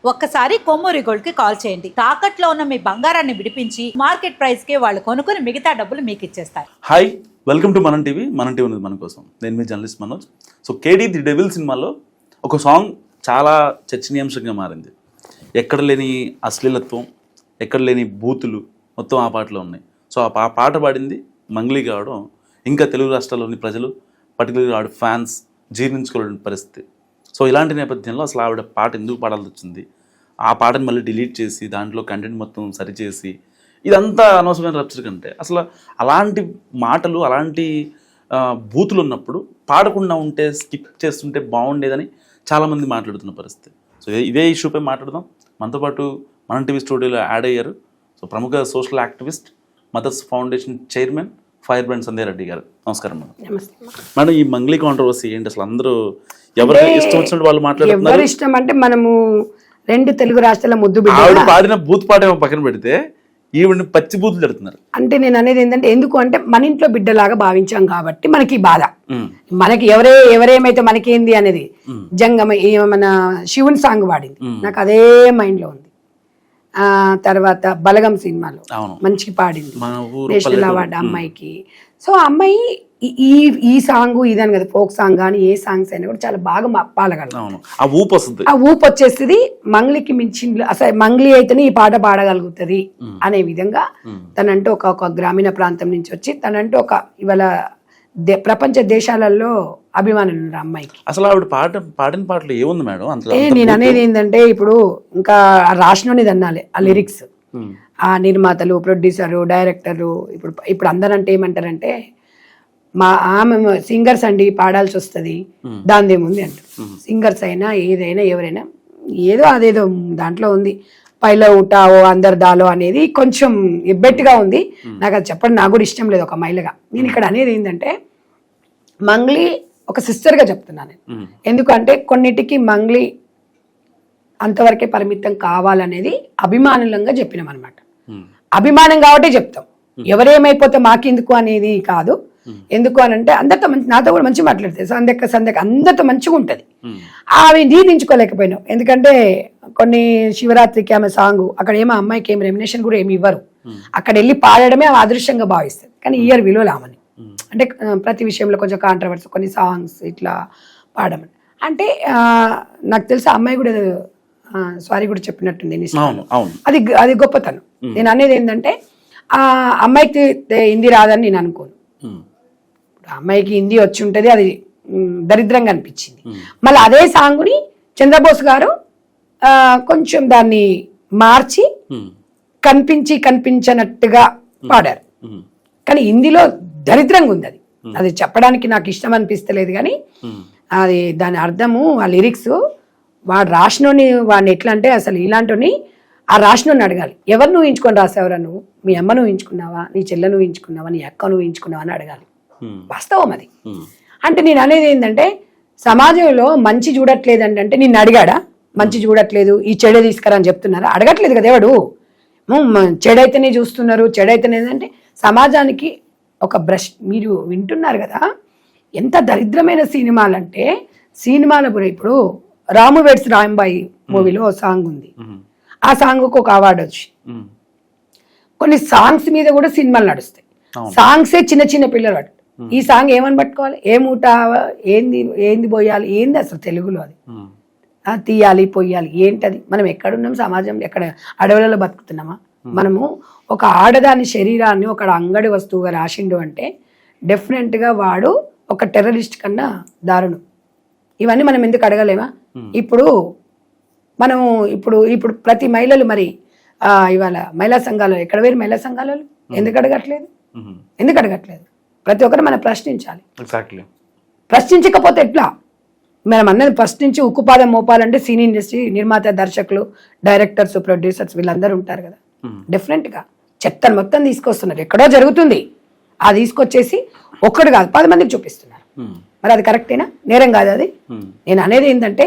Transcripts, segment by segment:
ఒక్కసారి కొమ్మూరి గోల్డ్ కి కాల్ చేయండి. తాకట్లో ఉన్న మీ బంగారాన్ని విడిపించి మార్కెట్ ప్రైస్ కి వాళ్ళు కొనుక్కుని మిగతా డబ్బులు మీకు ఇచ్చేస్తారు. Hi, welcome to Manam TV. Manam TV అనేది మన కోసం. నేను మీ journalist Manoj. So KD the devil సినిమాలో ఒక సాంగ్ చాలా చర్చనీయాంశంగా మారింది. ఎక్కడ లేని అశ్లీలత్వం, ఎక్కడ లేని బూతులు మొత్తం ఆ పాటలో ఉన్నాయి. సో ఆ పాట పాడింది మంగ్లీ కావడం ఇంకా తెలుగు రాష్ట్రాల్లోని ప్రజలు, పర్టికులర్గా ఆవిడ ఫ్యాన్స్ జీర్ణించుకోలేని పరిస్థితి. సో ఇలాంటి నేపథ్యంలో అసలు ఆవిడ పాట ఎందుకు పాడాల్సి వచ్చింది, ఆ పాటను మళ్ళీ డిలీట్ చేసి దాంట్లో కంటెంట్ మొత్తం సరిచేసి, ఇదంతా అనవసరమైన రప్చర్ కంటే అసలు అలాంటి మాటలు, అలాంటి బూతులు ఉన్నప్పుడు పాడకుండా ఉంటే, స్కిప్ చేస్తుంటే బాగుండేదని చాలామంది మాట్లాడుతున్న పరిస్థితి. సో ఇదే ఇష్యూపై మాట్లాడదాం. మనతో పాటు మనం టీవీ స్టూడియోలో యాడ్ అయ్యారు సో ప్రముఖ social activist, mothers foundation chairman fire brand Sandhya Reddy garu. నమస్కారం మేడం. మేడం, ఈ మంగ్లీ కాంట్రవర్సీ ఏంటి అసలు? అందరూ ఎవరు ఇష్టం వచ్చినట్టు వాళ్ళు మాట్లాడుతున్నారు. ఇష్టం అంటే మనము రెండు తెలుగు రాష్ట్రాల ముద్దు బిడ్డ. ఆవిడ పాడిన బూత్ పాట ఏమో పక్కన పెడితే ఈవిడ పచ్చి బూతులు పెడుతున్నారు. అంటే నేను అనేది ఏంటంటే, ఎందుకు అంటే మన ఇంట్లో బిడ్డలాగా భావించాం కాబట్టి మనకి బాధ. మనకి ఎవరేమైతే మనకేంది అనేది. జంగమ మన శివుని సాంగ్ పాడింది, నాకు అదే మైండ్ లో ఉంది. తర్వాత బలగం సినిమాలో మంచిగా పాడింది, నేషనల్ అవార్డు అమ్మాయికి. సో అమ్మాయి ఈ సాంగ్ ఇదని కదా, ఫోక్ సాంగ్ కానీ ఏ సాంగ్స్ అయినా కూడా చాలా బాగా పాడగలదు. ఆ ఊపు వచ్చేస్తుంది. మంగ్లీకి మించింది అసలు మంగ్లీ అయితేనే ఈ పాట పాడగలుగుతుంది అనే విధంగా తనంటూ ఒక గ్రామీణ ప్రాంతం నుంచి వచ్చి తనంటూ ఒక ఇవాళ ప్రపంచ దేశాలలో అభిమానులు ఉన్నారు అమ్మాయికి. అసలు ఆవిడ పాడిన పాటలు ఏముంది మేడం? నేను అనేది ఏంటంటే, ఇప్పుడు ఇంకా రాసినోనిది అనాలి ఆ లిరిక్స్. ఆ నిర్మాతలు, ప్రొడ్యూసరు, డైరెక్టరు, ఇప్పుడు అందరంటే ఏమంటారంటే, ఆమె సింగర్స్ అండి పాడాల్సి వస్తుంది, దానిదేముంది అంటారు. సింగర్స్ అయినా ఏదైనా ఎవరైనా ఏదో అదేదో దాంట్లో ఉంది. పైలో ఊటావో అందరు దాలో అనేది కొంచెం ఎబ్బెట్టుగా ఉంది. నాకు అది చెప్పడం నాకు కూడా ఇష్టం లేదు ఒక మహిళగా. నేను ఇక్కడ అనేది ఏంటంటే, మంగ్లీ ఒక సిస్టర్గా చెప్తున్నాను నేను. ఎందుకంటే కొన్నిటికి మంగ్లీ అంతవరకే పరిమితం కావాలనేది అభిమానులంగా చెప్పినాం అనమాట. అభిమానం కాబట్టి చెప్తాం, ఎవరేమైపోతే మాకెందుకు అనేది కాదు. ఎందుకు అని అంటే, అందరితో నాతో కూడా మంచి మాట్లాడుతుంది, సందెక్క అందరితో మంచిగా ఉంటుంది. అవి జీర్ణించుకోలేకపోయినావు. ఎందుకంటే కొన్ని శివరాత్రికి ఆమె సాంగ్ అక్కడ ఏమో అమ్మాయికి ఏం రెమినేషన్ కూడా ఏమి ఇవ్వరు. అక్కడ వెళ్ళి పాడడమే ఆమె అదృష్టంగా భావిస్తుంది. కానీ ఇయర్ విలువలు ఆమెని అంటే ప్రతి విషయంలో కొంచెం కాంట్రవర్సీ, కొన్ని సాంగ్స్ ఇట్లా పాడమని అంటే నాకు తెలిసి అమ్మాయి కూడా సారీ కూడా చెప్పినట్టుంది. అది గొప్పతనం. నేను అనేది ఏంటంటే, ఆ అమ్మాయికి హిందీ రాదని నేను అనుకోను. అమ్మాయికి హిందీ వచ్చి ఉంటుంది, అది దరిద్రంగా అనిపించింది. మళ్ళీ అదే సాంగ్ని చంద్రబోస్ గారు కొంచెం దాన్ని మార్చి కనిపించనట్టుగా పాడారు. కానీ హిందీలో దరిద్రంగా ఉంది. అది చెప్పడానికి నాకు ఇష్టం అనిపిస్తలేదు. కానీ అది దాని అర్థము, ఆ లిరిక్స్ వాడు రాసినోని వాడిని ఎట్లా అంటే, అసలు ఇలాంటిని ఆ రాసినోని అడగాలి. ఎవరు నువ్వు ఊహించుకొని రాసావురా? నువ్వు మీ అమ్మ నువ్వు ఊహించుకున్నావా, నీ చెల్లె నువ్వు ఊహించుకున్నావా, నీ అక్క నువ్వు ఊహించుకున్నావా అని అడగాలి. వాస్తవం అది. అంటే నేను అనేది ఏంటంటే, సమాజంలో మంచి చూడట్లేదండి అంటే నిన్ను అడిగాడా? మంచి చూడట్లేదు, ఈ చెడే తీసుకురా అని చెప్తున్నారా? అడగట్లేదు కదా ఎవడు. చెడైతేనే చూస్తున్నారు, చెడైతేనే అంటే సమాజానికి ఒక బ్రష్. మీరు వింటున్నారు కదా, ఎంత దరిద్రమైన సినిమాలంటే సినిమాల ఇప్పుడు రాము వెడ్స్ రాంబాయి మూవీలో సాంగ్ ఉంది. ఆ సాంగ్కి ఒక అవార్డు వచ్చి, కొన్ని సాంగ్స్ మీద కూడా సినిమాలు నడుస్తాయి. సాంగ్సే చిన్న చిన్న పిల్లలు ఈ సాంగ్ ఏమని పట్టుకోవాలి, ఏమూట, ఏంది పోయాలి, ఏంది అసలు తెలుగులో అది తీయాలి పొయ్యాలి ఏంటది? మనం ఎక్కడున్నాం సమాజంలో? ఎక్కడ అడవులలో బతుకుతున్నామా? మనము ఒక ఆడదాని శరీరాన్ని ఒక అంగడి వస్తువుగా రాసిండు అంటే డెఫినెట్గా వాడు ఒక టెర్రరిస్ట్ కన్నా దారుణం. ఇవన్నీ మనం ఎందుకు అడగలేమా? ఇప్పుడు మనము ఇప్పుడు ప్రతి మహిళలు మరి ఇవాళ మహిళా సంఘాలు ఎక్కడ వేరు? మహిళా సంఘాలు ఎందుకు అడగట్లేదు? ప్రతి ఒక్కరు మనం ప్రశ్నించాలి. ప్రశ్నించకపోతే ఎట్లా? మనం అన్నది ఫస్ట్ నుంచి ఉక్కుపాదం మోపాలంటే సినీ ఇండస్ట్రీ, నిర్మాత, దర్శకులు, డైరెక్టర్స్, ప్రొడ్యూసర్స్ వీళ్ళందరూ ఉంటారు కదా. డెఫినెట్గా చెత్తను మొత్తం తీసుకొస్తున్నారు. ఎక్కడో జరుగుతుంది, అది తీసుకొచ్చేసి ఒక్కడు కాదు 10 మందికి చూపిస్తున్నారు. మరి అది కరెక్టేనా? నేరం కాదు అది. నేను అనేది ఏంటంటే,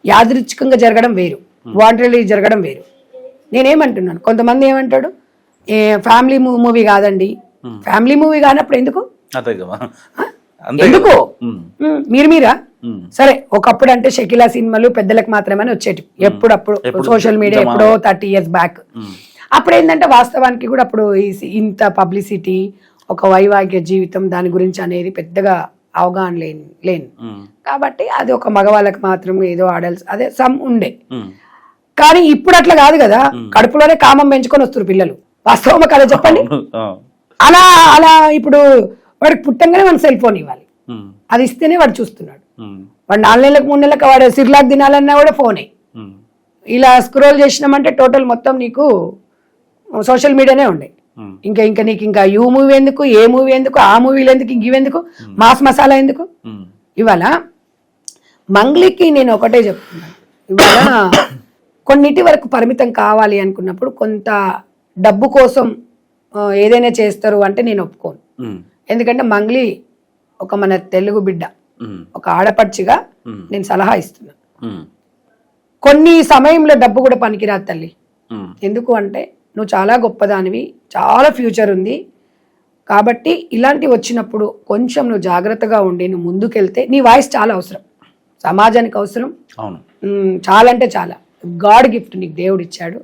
యాదృచ్ఛికంగా జరగడం వేరు, వాంటెడ్లీ జరగడం వేరు. నేనేమంటున్నాను, కొంతమంది ఏమంటాడు, ఫ్యామిలీ మూవీ కాదండి. ఫ్యామిలీ మూవీ కానప్పుడు ఎందుకు? ఎందుకు మీరా సరే ఒకప్పుడు అంటే షకీలా సినిమాలు పెద్దలకు మాత్రమే వచ్చేటి, ఎప్పుడప్పుడు సోషల్ మీడియా ఎప్పుడో 30 years బ్యాక్. అప్పుడు ఏంటంటే వాస్తవానికి కూడా అప్పుడు ఇంత పబ్లిసిటీ, ఒక వైవాహిక జీవితం దాని గురించి అనేది పెద్దగా అవగాహన లేని కాబట్టి అది ఒక మగవాళ్ళకి మాత్రం ఏదో ఆడల్స్ అదే సమ్ ఉండే. కానీ ఇప్పుడు అట్లా కాదు కదా, కడుపులోనే కామం పెంచుకొని వస్తారు పిల్లలు. వాస్తవం కదా చెప్పండి. అలా అలా ఇప్పుడు వాడికి పుట్టంగానే మన సెల్ ఫోన్ ఇవ్వాలి, అది ఇస్తేనే వాడు చూస్తున్నాడు. వాడు 4 నెలలకు 3 నెలలకు వాడు సిర్లాక్ తినాలన్నా కూడా ఫోనే. ఇలా స్క్రోల్ చేసినామంటే టోటల్ మొత్తం నీకు సోషల్ మీడియానే ఉండే. ఇంకా నీకు ఇంకా యూ మూవీ ఎందుకు, ఏ మూవీ ఎందుకు, ఆ మూవీలు ఎందుకు, ఇంక ఇవెందుకు, మాస్ మసాలా ఎందుకు. ఇవాళ మంగ్లీకి నేను ఒకటే చెప్తున్నాను, ఇవాళ కొన్నిటి వరకు పరిమితం కావాలి అనుకున్నప్పుడు కొంత డబ్బు కోసం ఏదైనా చేస్తారు అంటే నేను ఒప్పుకోను. ఎందుకంటే మంగ్లీ ఒక మన తెలుగు బిడ్డ, ఒక ఆడపడుచుగా నేను సలహా ఇస్తున్నా. కొన్ని సమయంలో డబ్బు కూడా పనికిరాదు తల్లి. ఎందుకు అంటే నువ్వు చాలా గొప్పదానివి, చాలా ఫ్యూచర్ ఉంది కాబట్టి ఇలాంటివి వచ్చినప్పుడు కొంచెం నువ్వు జాగ్రత్తగా ఉండి నువ్వు ముందుకెళ్తే నీ వాయిస్ చాలా అవసరం, సమాజానికి అవసరం. చాలా అంటే చాలా గాడ్ గిఫ్ట్ నీకు దేవుడు ఇచ్చాడు.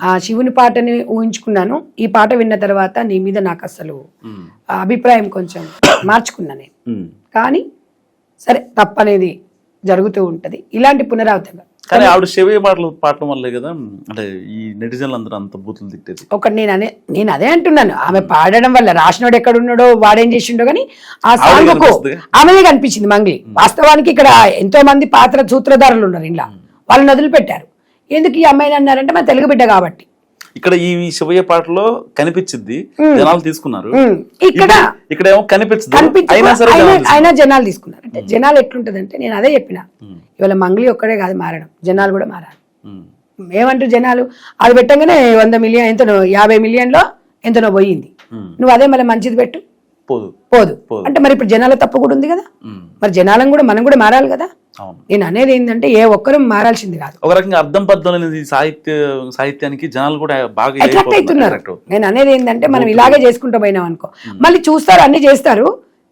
ఆ శివుని పాటని ఊహించుకున్నాను, ఈ పాట విన్న తర్వాత నీ మీద నాకు అసలు అభిప్రాయం కొంచెం మార్చుకున్నా నేను. కానీ సరే తప్పనేది జరుగుతూ ఉంటది, ఇలాంటి పునరావృతంగా. కానీ ఆవిడ శివయ్య పాటలు పాడటం వల్లే కదా అంటే ఈ నెటిజన్లు అందరూ అంత బూతులు తిట్టేది. ఒకటి నేను అదే అంటున్నాను, ఆమె పాడడం వల్ల రాసినోడు ఎక్కడ ఉన్నాడో వాడేం చేసిండో కానీ ఆ సాంగ్ కు ఆమెనే కనిపించింది మంగ్లీ. వాస్తవానికి ఇక్కడ ఎంతో మంది పాత్ర సూత్రధారులు ఉన్నారు, ఇలా వాళ్ళని వదిలిపెట్టారు. ఎందుకు ఈ అమ్మాయిని అన్నారంటే మన తెలుగు బిడ్డ కాబట్టి. ఇక్కడ ఈ శివయ్య పాటలో కనిపించింది, జనాలు తీసుకున్నారు. ఇక్కడ ఏమో అయినా జనాలు తీసుకున్నారు. అంటే జనాలు ఎట్లుంటదంటే నేను అదే చెప్పిన, ఇవాళ మంగ్లీ ఒక్కడే కాదు మారడం, జనాలు కూడా మారాలి. ఏమంటారు జనాలు, అది పెట్టంగానే 100 million ఎంతనో 50 millionలో ఎంతనో పోయింది, నువ్వు అదే మళ్ళీ మంచిది పెట్టు పోదు అంటే మరి ఇప్పుడు జనాల తప్పు కూడా ఉంది కదా, మరి జనాలను కూడా మనం కూడా మారాలి కదా. నేను అనేది ఏంటంటే ఏ ఒక్కరు మారాల్సింది కాదు, ఒక రకంగా అర్థం పద్ధతి అనేది సాహిత్యానికి జనాలు కూడా బాగా అట్రాక్ట్ అవుతున్నారు. నేను అనేది ఏంటంటే మనం ఇలాగే చేసుకుంటూ పోయినాం అనుకో, మళ్ళీ చూస్తారు అన్ని చేస్తారు,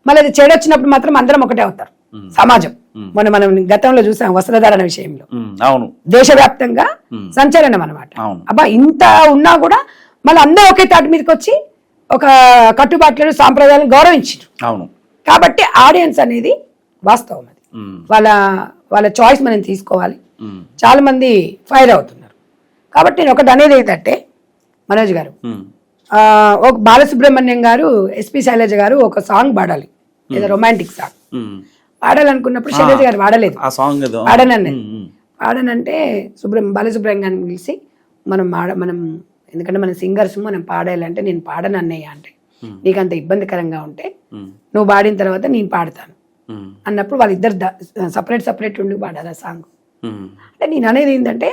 మళ్ళీ అది చెడు వచ్చినప్పుడు మాత్రం అందరం ఒకటే అవుతారు సమాజం. మనం గతంలో చూసాం వస్త్రధారణ విషయంలో దేశవ్యాప్తంగా సంచలనం అనమాట. అబ్బా ఇంత ఉన్నా కూడా మళ్ళీ అందరూ ఒకే తాటి మీదకి వచ్చి ఒక కట్టుబాట్లను సాంప్రదాయాలను గౌరవించారు. కాబట్టి ఆడియన్స్ అనేది వాస్తవం, అది వాళ్ళ చాయిస్ మనం తీసుకోవాలి. చాలా మంది ఫైర్ అవుతున్నారు కాబట్టి నేను ఒకటి అనేది ఏంటంటే మనోజ్ గారు, ఒక బాలసుబ్రహ్మణ్యం గారు, ఎస్పి శైలజ గారు ఒక సాంగ్ పాడాలి, ఏదో రొమాంటిక్ సాంగ్ పాడాలనుకున్నప్పుడు శైలజ గారు పాడనంటే బాలసుబ్రహ్మణ్యం గారిని పిలిచి మనం ఎందుకంటే మన సింగర్స్ మనం పాడాలంటే నేను పాడను అన్నయ్య అంటే, నీకు అంత ఇబ్బందికరంగా ఉంటే నువ్వు పాడిన తర్వాత నేను పాడతాను అన్నప్పుడు వాళ్ళిద్దరు సపరేట్ ఉండి పాడారు ఆ సాంగ్. అంటే నేను అనేది ఏంటంటే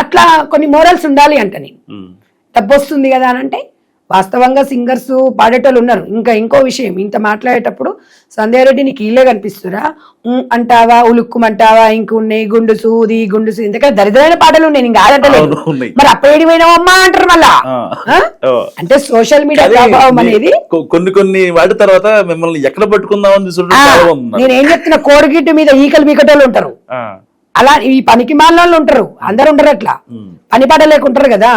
అట్లా కొన్ని మోరల్స్ ఉండాలి అంట. నేను డబ్బు వస్తుంది కదా అని అంటే వాస్తవంగా సింగర్స్ పాడేటోళ్ళు ఉన్నారు. ఇంకో విషయం, ఇంత మాట్లాడేటప్పుడు సంధ్యా రెడ్డి నీకు ఇల్లే కనిపిస్తురా అంటావా, ఉలుక్కుమంటావా, ఇంకున్నాయి గుండుసు ఇంతకన్నా దరిద్రమైన పాటలు ఉన్నాయి, నేను కాదంటలేదు. మరి అప్పుడు పోయినావమ్మా అంటారు మళ్ళా. అంటే సోషల్ మీడియా ప్రభావం అనేది కొన్ని వాటి తర్వాత మిమ్మల్ని ఎక్కడ పట్టుకుందామని నేనేం చెప్తున్నా, కోడిగిట్టు మీద ఈకలు మీకటోళ్ళు ఉంటారు, అలా ఈ పనికి మాలలో ఉంటారు, అందరు ఉంటారు అట్లా పని పాట లేకుంటారు కదా,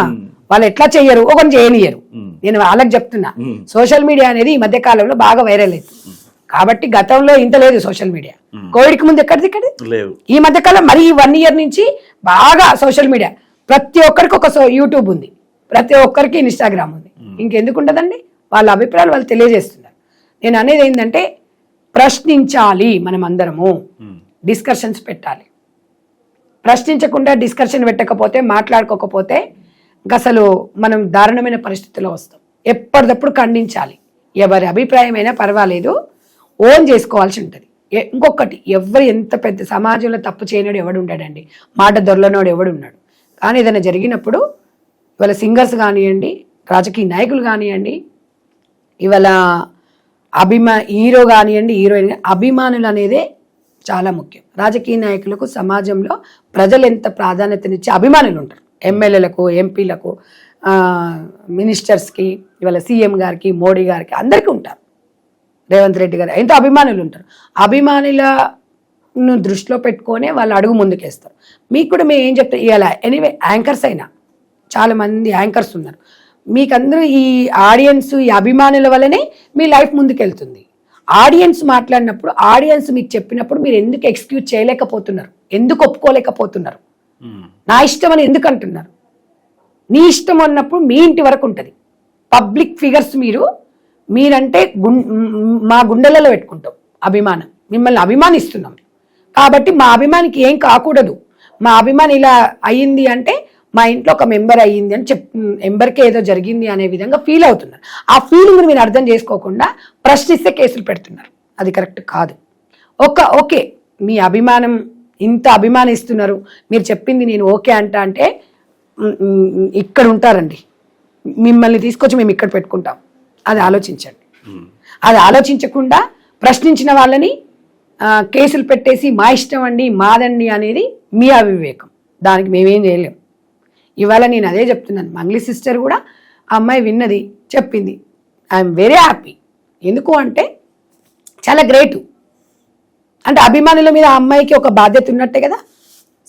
వాళ్ళు ఎట్లా చెయ్యరు ఒకరిని చేయనియరు. నేను వాళ్ళకి చెప్తున్నా, సోషల్ మీడియా అనేది ఈ మధ్య కాలంలో బాగా వైరల్ అవుతుంది కాబట్టి. గతంలో ఇంత లేదు సోషల్ మీడియా, కోవిడ్కి ముందు ఎక్కడిది ఈ మధ్య కాలం మరి 1 year నుంచి బాగా సోషల్ మీడియా. ప్రతి ఒక్కరికి ఒక యూట్యూబ్ ఉంది, ప్రతి ఒక్కరికి ఇన్స్టాగ్రామ్ ఉంది, ఇంకెందుకు ఉండదండి. వాళ్ళ అభిప్రాయాలు వాళ్ళు తెలియజేస్తున్నారు. నేను అనేది ఏంటంటే ప్రశ్నించాలి, మనం అందరము డిస్కషన్స్ పెట్టాలి. ప్రశ్నించకుండా డిస్కషన్ పెట్టకపోతే, మాట్లాడుకోకపోతే అసలు మనం దారుణమైన పరిస్థితిలో వస్తాం. ఎప్పటికప్పుడు ఖండించాలి, ఎవరి అభిప్రాయం అయినా పర్వాలేదు, ఓన్ చేసుకోవాల్సి ఉంటుంది. ఇంకొకటి, ఎవరు ఎంత పెద్ద సమాజంలో తప్పు చేయనోడు ఎవడు ఉంటాడండి, మాట దొరలనోడు ఎవడు ఉన్నాడు. కానీ ఏదైనా జరిగినప్పుడు ఇవాళ సింగర్స్ కానివ్వండి, రాజకీయ నాయకులు కానివ్వండి, ఇవాళ హీరో కానివ్వండి, హీరోయిన్, అభిమానులు అనేదే చాలా ముఖ్యం. రాజకీయ నాయకులకు సమాజంలో ప్రజలు ఎంత ప్రాధాన్యతనిచ్చే అభిమానులు ఉంటారు, ఎమ్మెల్యేలకు, ఎంపీలకు, మినిస్టర్స్కి, ఇవాళ సీఎం గారికి, మోడీ గారికి అందరికీ ఉంటారు, రేవంత్ రెడ్డి గారు ఎంతో అభిమానులు ఉంటారు. అభిమానుల దృష్టిలో పెట్టుకొని వాళ్ళు అడుగు ముందుకేస్తారు. మీకు కూడా మేము ఏం చెప్తాం ఇలా ఎనీవే యాంకర్స్ అయినా చాలా మంది యాంకర్స్ ఉన్నారు. మీకందరూ ఈ ఆడియన్స్ ఈ అభిమానుల వల్లనే మీ లైఫ్ ముందుకెళ్తుంది. ఆడియన్స్ మాట్లాడినప్పుడు ఆడియన్స్ మీకు చెప్పినప్పుడు మీరు ఎందుకు ఎక్స్క్యూజ్ చేయలేకపోతున్నారు, ఎందుకు ఒప్పుకోలేకపోతున్నారు? నా ఇష్టం అని ఎందుకు అంటున్నారు? నీ ఇష్టం అన్నప్పుడు మీ ఇంటి వరకు ఉంటుంది. పబ్లిక్ ఫిగర్స్ మీరంటే మా గుండెలలో పెట్టుకుంటాం అభిమానం, మిమ్మల్ని అభిమానిస్తున్నాం కాబట్టి మా అభిమానికి ఏం కాకూడదు. మా అభిమాని ఇలా అయ్యింది అంటే మా ఇంట్లో ఒక మెంబర్ అయ్యింది అని మెంబర్కి ఏదో జరిగింది అనే విధంగా ఫీల్ అవుతున్నారు. ఆ ఫీలింగ్ మీరు అర్థం చేసుకోకుండా ప్రశ్నిస్తే కేసులు పెడుతున్నారు. అది కరెక్ట్ కాదు. ఓకే మీ అభిమానం ఇంత అభిమానిస్తున్నారు, మీరు చెప్పింది నేను ఓకే అంటే ఇక్కడ ఉంటారండి, మిమ్మల్ని తీసుకొచ్చి మేము ఇక్కడ పెట్టుకుంటాం. అది ఆలోచించండి. అది ఆలోచించకుండా ప్రశ్నించిన వాళ్ళని కేసులు పెట్టేసి మా ఇష్టం అండి మాదండి అనేది మీ అవివేకం. దానికి మేమేం చేయలేం. ఇవాళ నేను అదే చెప్తున్నాను. మంగ్లీ సిస్టర్ కూడా ఆ అమ్మాయి విన్నది, చెప్పింది. I'm very happy. ఎందుకు అంటే చాలా గ్రేటు. అంటే అభిమానుల మీద ఆ అమ్మాయికి ఒక బాధ్యత ఉన్నట్టే కదా.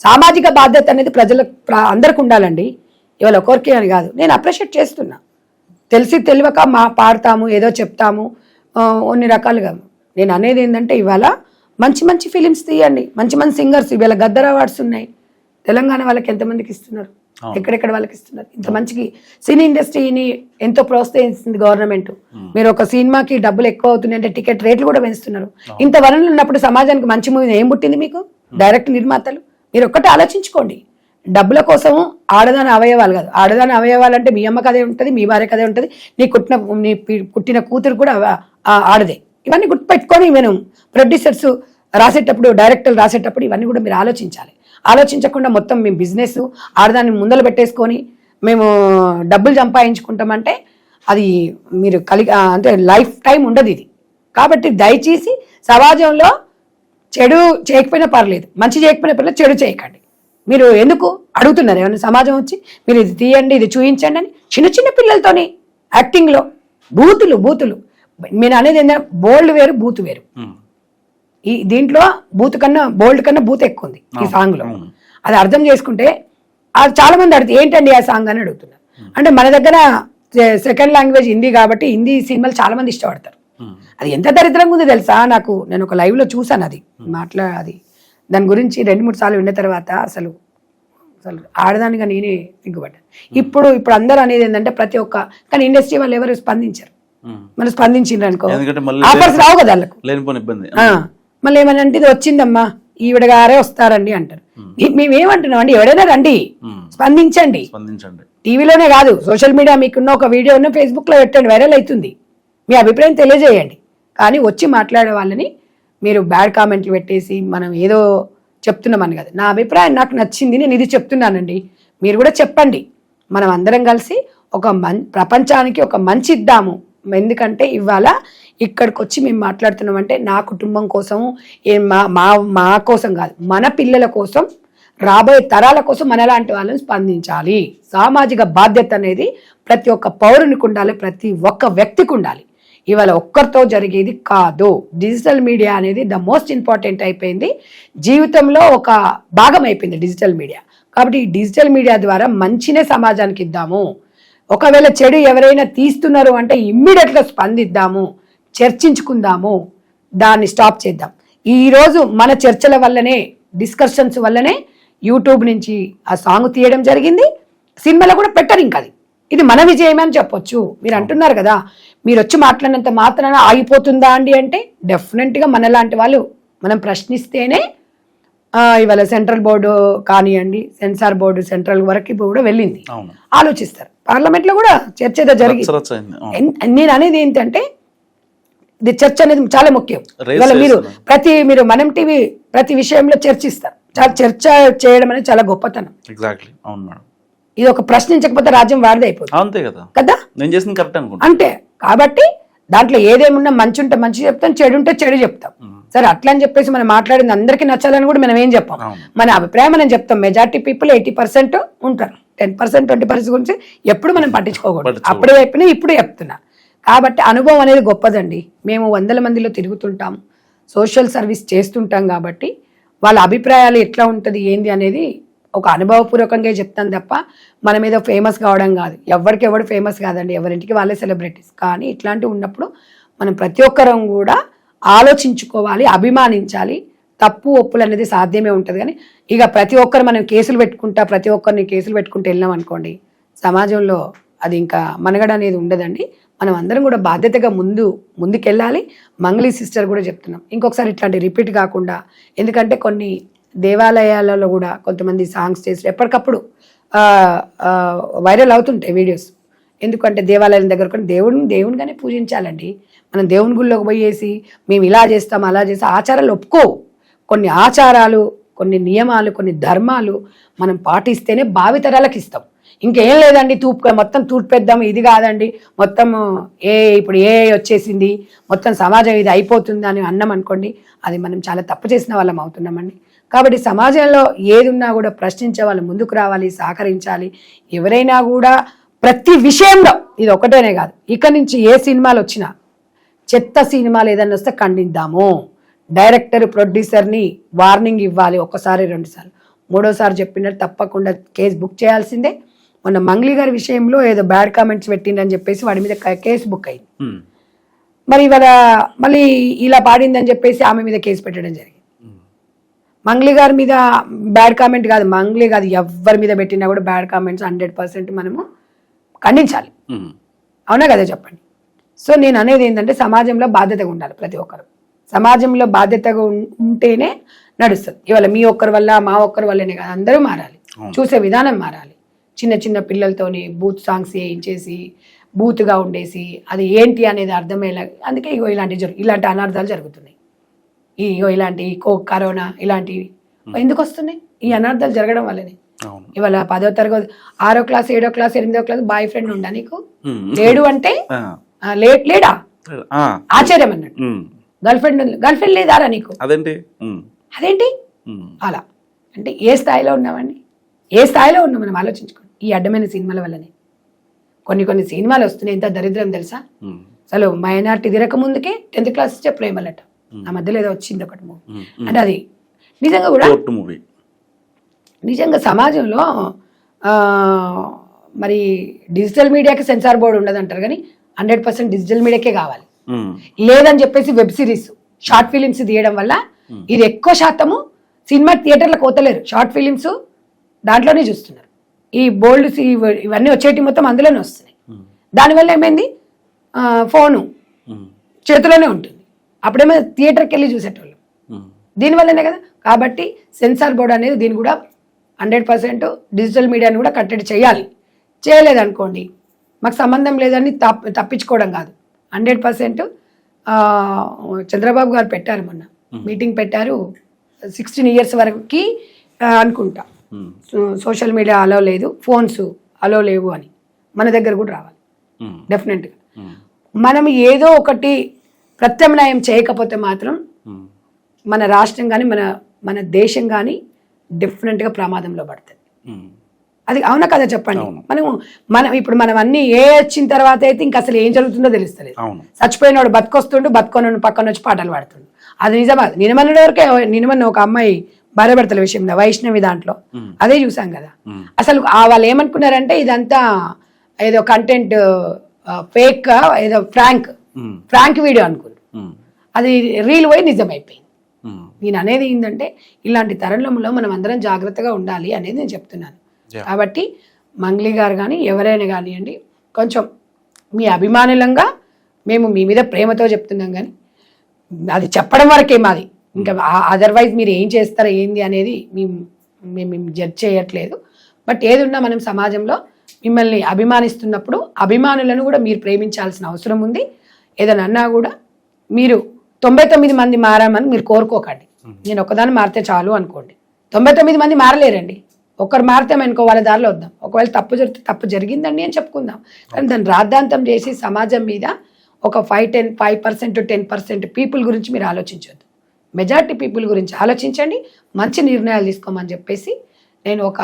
సామాజిక బాధ్యత అనేది అందరికి ఉండాలండి. ఇవాళ ఒకరికి అని కాదు. నేను అప్రిషియేట్ చేస్తున్నా. తెలిసి తెలియక పాడతాము, ఏదో చెప్తాము, కొన్ని రకాలుగా. నేను అనేది ఏంటంటే ఇవాళ మంచి మంచి ఫిలిమ్స్ తీయండి, మంచి మంచి సింగర్స్. ఇవాళ గద్దర్ అవార్డ్స్ ఉన్నాయి. తెలంగాణ వాళ్ళకి ఎంతమందికి ఇస్తున్నారు, ఎక్కడెక్కడ వాళ్ళకి ఇస్తున్నారు. ఇంత మంచికి సినీ ఇండస్ట్రీని ఎంతో ప్రోత్సహిస్తుంది గవర్నమెంట్. మీరు ఒక సినిమాకి డబ్బులు ఎక్కువ అవుతున్నాయి అంటే టికెట్ రేట్లు కూడా పెంచుతున్నారు. ఇంత వనరులు ఉన్నప్పుడు సమాజానికి మంచి మూవీ ఏం పుట్టింది మీకు? డైరెక్ట్ నిర్మాతలు. మీరు ఒక్కటే ఆలోచించుకోండి. డబ్బుల కోసం ఆడదాని అవయవాలు కాదు. ఆడదాని అవయవాలు అంటే మీ అమ్మకి అదే ఉంటుంది, మీ భార్యకి అదే ఉంటుంది, నీ పుట్టిన కూతురు కూడా ఆడదే. ఇవన్నీ గుర్తుపెట్టుకొని మనం ప్రొడ్యూసర్స్ రాసేటప్పుడు, డైరెక్టర్లు రాసేటప్పుడు ఇవన్నీ కూడా మీరు ఆలోచించాలి. ఆలోచించకుండా మొత్తం మేము బిజినెస్ ఆడదాన్ని ముందలు పెట్టేసుకొని మేము డబ్బులు సంపాదించుకుంటామంటే అది మీరు అంటే లైఫ్ టైం ఉండదు ఇది. కాబట్టి దయచేసి సమాజంలో చెడు చేయకపోయినా పర్లేదు, మంచి చేయకపోయినా పర్లేదు, చెడు చేయకండి. మీరు ఎందుకు అడుగుతున్నారు ఏమన్నా సమాజం వచ్చి మీరు ఇది తీయండి, ఇది చూపించండి అని? చిన్న చిన్న పిల్లలతోని యాక్టింగ్లో బూతులు. నేను అనేది ఏంటంటే బోల్డ్ వేరు, బూత్ వేరు. ఈ దీంట్లో బూత్ కన్నా బోల్డ్ కన్నా బూత్ ఎక్కువ ఉంది ఈ సాంగ్ లో. అది అర్థం చేసుకుంటే అది చాలా మంది అడుగుతుంది ఏంటండి ఆ సాంగ్ అని అడుగుతున్నారు. అంటే మన దగ్గర సెకండ్ లాంగ్వేజ్ హిందీ కాబట్టి హిందీ సినిమాలు చాలా మంది ఇష్టపడతారు. అది ఎంత దరిద్రంగా ఉంది తెలుసా? నేను ఒక లైవ్ లో చూసాను. అది దాని గురించి 2-3 సార్లు విన్న తర్వాత అసలు ఆడదానిగా నేనే సిగ్గుపడ్డాను. ఇప్పుడు అందరూ అనేది ఏంటంటే ప్రతి ఒక్క కానీ ఇండస్ట్రీ వాళ్ళు ఎవరు స్పందించారు. మనం స్పందించిండ్రు అనుకో ఆఫర్స్ రావు కదా వాళ్ళకు. మళ్ళీ ఏమని అంటే ఇది వచ్చిందమ్మా ఈవిడ గారే వస్తారండి అంటారు. మేమేమంటున్నాం అండి, ఎవడైనా రండి, స్పందించండి. టీవీలోనే కాదు, సోషల్ మీడియా మీకున్న ఒక వీడియో ఉన్న ఫేస్బుక్ లో పెట్టండి, వైరల్ అవుతుంది. మీ అభిప్రాయం తెలియజేయండి. కానీ వచ్చి మాట్లాడే వాళ్ళని మీరు బ్యాడ్ కామెంట్లు పెట్టేసి మనం ఏదో చెప్తున్నామని కదా. నా అభిప్రాయం నాకు నచ్చింది, నేను ఇది చెప్తున్నానండి, మీరు కూడా చెప్పండి. మనం అందరం కలిసి ఒక ప్రపంచానికి ఒక మంచి ఇద్దాము. ఎందుకంటే ఇవాళ ఇక్కడికి వచ్చి మేము మాట్లాడుతున్నామంటే నా కుటుంబం కోసము, మా కోసం కాదు, మన పిల్లల కోసం, రాబోయే తరాల కోసం మనలాంటి వాళ్ళని స్పందించాలి. సామాజిక బాధ్యత అనేది ప్రతి ఒక్క పౌరునికి ఉండాలి, ప్రతి ఒక్క వ్యక్తికి ఉండాలి. ఇవాళ ఒక్కరితో జరిగేది కాదు. డిజిటల్ మీడియా అనేది ద మోస్ట్ ఇంపార్టెంట్ అయిపోయింది, జీవితంలో ఒక భాగం అయిపోయింది డిజిటల్ మీడియా. కాబట్టి ఈ డిజిటల్ మీడియా ద్వారా మంచినే సమాజానికి ఇద్దాము. ఒకవేళ చెడు ఎవరైనా తీస్తున్నారు అంటే ఇమ్మీడియట్గా స్పందిద్దాము, చర్చించుకుందాము, దాన్ని స్టాప్ చేద్దాం. ఈరోజు మన చర్చల వల్లనే, డిస్కషన్స్ వల్లనే యూట్యూబ్ నుంచి ఆ సాంగ్ తీయడం జరిగింది. సినిమాలో కూడా పెట్టరు. ఇంకా ఇది మన విజయమే అని చెప్పొచ్చు. మీరు అంటున్నారు కదా మీరు వచ్చి మాట్లాడినంత మాత్రాన ఆగిపోతుందా అండి అంటే డెఫినెట్గా మనలాంటి వాళ్ళు మనం ప్రశ్నిస్తేనే ఇవాళ సెంట్రల్ బోర్డు కానివ్వండి, సెన్సార్ బోర్డు సెంట్రల్ వరకు కూడా వెళ్ళింది. ఆలోచిస్తారు. పార్లమెంట్ లో కూడా చర్చ జరిగింది. నేను అనేది ఏంటంటే ఇది చర్చ అనేది చాలా ముఖ్యం. ఇవాళ మీరు మనం టీవీ ప్రతి విషయంలో చర్చిస్తారు. చర్చ చేయడం అనేది చాలా గొప్పతనం. ఇది ఒక ప్రశ్నించకపోతే రాజ్యం వాడిదే అయిపోతుంది కదా. అంటే కాబట్టి దాంట్లో ఏదేమున్నా మంచి ఉంటే మంచి చెప్తాం, చెడు ఉంటే చెడు చెప్తాం. సరే అట్లా అని చెప్పేసి మనం మాట్లాడింది అందరికీ నచ్చాలని కూడా మనం ఏం చెప్పాం. మన అభిప్రాయం మనం చెప్తాం. మెజారిటీ పీపుల్ 80% ఉంటారు, 10% 20% గురించి ఎప్పుడు మనం పట్టించుకోకూడదు. అప్పుడే చెప్పినా ఇప్పుడు చెప్తున్నా. కాబట్టి అనుభవం అనేది గొప్పదండి. మేము 100 మందిలో తిరుగుతుంటాం, సోషల్ సర్వీస్ చేస్తుంటాం. కాబట్టి వాళ్ళ అభిప్రాయాలు ఎట్లా ఉంటుంది ఏంది అనేది ఒక అనుభవపూర్వకంగా చెప్తాను తప్ప మన మీద ఫేమస్ కావడం కాదు. ఎవరికి ఎవడు ఫేమస్ కాదండి, ఎవరింటికి వాళ్ళే సెలబ్రిటీస్. కానీ ఇట్లాంటివి ఉన్నప్పుడు మనం ప్రతి ఒక్కరం కూడా ఆలోచించుకోవాలి, అభిమానించాలి. తప్పు ఒప్పులు అనేది సాధ్యమే ఉంటుంది. కానీ ఇక ప్రతి ఒక్కరు మనం కేసులు పెట్టుకుంటా, ప్రతి ఒక్కరిని కేసులు పెట్టుకుంటూ వెళ్ళాం అనుకోండి, సమాజంలో అది ఇంకా మనగడ అనేది ఉండదండి. మనం అందరం కూడా బాధ్యతగా ముందుకెళ్ళాలి. మంగ్లీ సిస్టర్ కూడా చెప్తున్నాం, ఇంకొకసారి ఇట్లాంటి రిపీట్ కాకుండా. ఎందుకంటే కొన్ని దేవాలయాలలో కూడా కొంతమంది సాంగ్స్ చేసి ఎప్పటికప్పుడు వైరల్ అవుతుంటాయి వీడియోస్. ఎందుకంటే దేవాలయం దగ్గర కొన్ని దేవునిగానే పూజించాలండి. మనం దేవుని గుళ్ళోకి పోయేసి మేము ఇలా చేస్తాం అలా చేస్తాం ఆచారాలు ఒప్పుకోవు. కొన్ని ఆచారాలు, కొన్ని నియమాలు, కొన్ని ధర్మాలు మనం పాటిస్తేనే భావితరాలకు ఇస్తాం. ఇంకేం లేదండి, మొత్తం తూర్పేద్దాం, ఇది కాదండి, మొత్తం ఇప్పుడు వచ్చేసింది, మొత్తం సమాజం ఇది అయిపోతుంది అని అన్నాం అనుకోండి, అది మనం చాలా తప్పు చేసిన వాళ్ళం అవుతున్నామండి. కాబట్టి సమాజంలో ఏది ఉన్నా కూడా ప్రశ్నించే వాళ్ళు ముందుకు రావాలి, సహకరించాలి. ఎవరైనా కూడా ప్రతి విషయంలో, ఇది ఒకటేనే కాదు, ఇక నుంచి ఏ సినిమాలు వచ్చినా, చెత్త సినిమాలు ఏదైనా వస్తే ఖండిద్దాము. డైరెక్టర్, ప్రొడ్యూసర్ని వార్నింగ్ ఇవ్వాలి. ఒకసారి 2 సార్లు, 3వ సారి చెప్పినట్టు తప్పకుండా కేసు బుక్ చేయాల్సిందే. మొన్న మంగ్లీ గారి విషయంలో ఏదో బ్యాడ్ కామెంట్స్ పెట్టిందని చెప్పేసి వాడి మీద కేసు బుక్ అయింది. మరి ఇవాళ మళ్ళీ ఇలా పాడిందని చెప్పేసి ఆమె మీద కేసు పెట్టడం జరిగింది. మంగ్లీ గారి మీద బ్యాడ్ కామెంట్ కాదు, మంగ్లీ కాదు, ఎవరి మీద పెట్టినా కూడా బ్యాడ్ కామెంట్స్ 100% మనము ఖండించాలి. అవునా కదా చెప్పండి. సో నేను అనేది ఏంటంటే సమాజంలో బాధ్యతగా ఉండాలి. ప్రతి ఒక్కరు సమాజంలో బాధ్యతగా ఉంటేనే నడుస్తుంది. ఇవాళ మీ ఒక్కరి వల్ల మా ఒక్కరి వల్లనే కాదు, అందరూ మారాలి, చూసే విధానం మారాలి. చిన్న చిన్న పిల్లలతోని బూత్ సాంగ్స్ వేయించేసి బూత్గా ఉండేసి అది ఏంటి అనేది అర్థమయ్యేలా, అందుకే ఇలాంటి అనర్థాలు జరుగుతున్నాయి. ఇలాంటి కరోనా ఇలాంటివి ఎందుకు వస్తున్నాయి? ఈ అనర్థాలు జరగడం వల్లనే. ఇవాళ 10వ తరగతి 6వ క్లాస్ 7వ క్లాస్ 8వ క్లాస్ బాయ్ ఫ్రెండ్ ఉండా నీకు? లేడు అంటే లేడా ఆశ్చర్యం అన్నట్టు. గర్ల్ ఫ్రెండ్ లేదారా నీకు? అదేంటి అలా అంటే ఏ స్థాయిలో ఉన్నామండి? ఏ స్థాయిలో ఉన్నాం మనం ఆలోచించుకోండి. ఈ అడ్డమైన సినిమాల వల్లనే కొన్ని సినిమాలు వస్తున్నాయి. ఎంత దరిద్రం తెలుసా? అసలు మైనార్టీ తిరక ముందుకే 10th క్లాస్ ఇచ్చే ప్రేమలట. ఆ మధ్యలో ఏదో వచ్చింది ఒకటి మూవీ. అంటే అది నిజంగా కూడా నిజంగా సమాజంలో మరి డిజిటల్ మీడియాకి సెన్సార్ బోర్డు ఉండదు అంటారు, కానీ 100% డిజిటల్ మీడియాకే కావాలి. లేదని చెప్పేసి వెబ్ సిరీస్, షార్ట్ ఫిలిమ్స్ తీయడం వల్ల ఇది ఎక్కువ శాతము సినిమా థియేటర్లకు పోతలేరు, షార్ట్ ఫిలిమ్స్ దాంట్లోనే చూస్తున్నారు. ఈ బోల్డ్ ఇవన్నీ వచ్చేటి మొత్తం అందులోనే వస్తున్నాయి. దానివల్ల ఏమైంది, ఫోను చేతిలోనే ఉంటుంది. అప్పుడేమో థియేటర్కి వెళ్ళి చూసేటోళ్ళు. దీనివల్లనే కదా. కాబట్టి సెన్సార్ బోర్డు అనేది దీన్ని కూడా 100% డిజిటల్ మీడియాని కూడా కట్టడి చేయాలి. చేయలేదనుకోండి మాకు సంబంధం లేదని తప్పించుకోవడం కాదు. 100% చంద్రబాబు గారు పెట్టారు, మొన్న మీటింగ్ పెట్టారు. 16 years వరకు అనుకుంటా సోషల్ మీడియా అలో లేదు, ఫోన్స్ అలో లేవు అని మన దగ్గర కూడా రావాలి. డెఫినెట్గా మనం ఏదో ఒకటి ప్రత్యామ్నాయం చేయకపోతే మాత్రం మన రాష్ట్రం కానీ మన దేశం కానీ డెఫినెట్గా ప్రమాదంలో పడుతుంది. అది అవునా కదా చెప్పండి. మనం ఇప్పుడు మనం అన్ని వచ్చిన తర్వాత అయితే ఇంకా అసలు ఏం జరుగుతుందో తెలుస్తలేదు. చచ్చిపోయినోడు బతుకొస్తుండు, బతుకొనోడు పక్కన వచ్చి పాటలు పాడుతుండు. అది నిజమా? నినమన్న ఒక అమ్మాయి భార్యాభర్తల విషయంలో వైష్ణవి దాంట్లో అదే చూసాం కదా. అసలు వాళ్ళు ఏమనుకున్నారంటే ఇదంతా ఏదో కంటెంట్ ఫేక్, ఏదో ఫ్రాంక్ వీడియో అనుకున్నారు. అది రీల్ పోయి నిజమైపోయింది. నేను అనేది ఏంటంటే ఇలాంటి తరుణంలో మనం అందరం జాగ్రత్తగా ఉండాలి అనేది నేను చెప్తున్నాను. కాబట్టి మంగ్లీ గారు కానీ ఎవరైనా కానివ్వండి, కొంచెం మీ అభిమానులంగా మేము మీ మీద ప్రేమతో చెప్తున్నాం, కానీ అది చెప్పడం వరకే మాది. ఇంకా అదర్వైజ్ మీరు ఏం చేస్తారో ఏంది అనేది మేము జడ్జ్ చేయట్లేదు. బట్ ఏది ఉన్నా మనం సమాజంలో మిమ్మల్ని అభిమానిస్తున్నప్పుడు అభిమానులను కూడా మీరు ప్రేమించాల్సిన అవసరం ఉంది. ఏదైనా అన్నా కూడా మీరు 99 మంది మారామని మీరు కోరుకోకండి. నేను ఒకదాన్ని మారితే చాలు అనుకోండి. 99 మంది మారలేరండి. ఒకరు మారితే అనుకో వాళ్ళ దారిలో వద్దాం. ఒకవేళ తప్పు జరిగితే తప్పు జరిగిందండి అని చెప్పుకుందాం. కానీ దాన్ని రాద్ధాంతం చేసి సమాజం మీద ఒక 5% 10% పీపుల్ గురించి మీరు ఆలోచించొద్దు. మెజారిటీ పీపుల్ గురించి ఆలోచించండి, మంచి నిర్ణయాలు తీసుకోమని చెప్పేసి నేను ఒక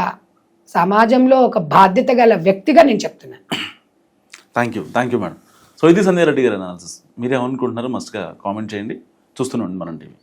సమాజంలో ఒక బాధ్యత గల వ్యక్తిగా నేను చెప్తున్నాను. Thank you madam. సో ఇది సంధ్య రెడ్డి గారి అనాలిసిస్. మీరేమనుకుంటున్నారో మస్ట్గా కామెంట్ చేయండి. చూస్తూనే ఉండండి మనం టీవీ.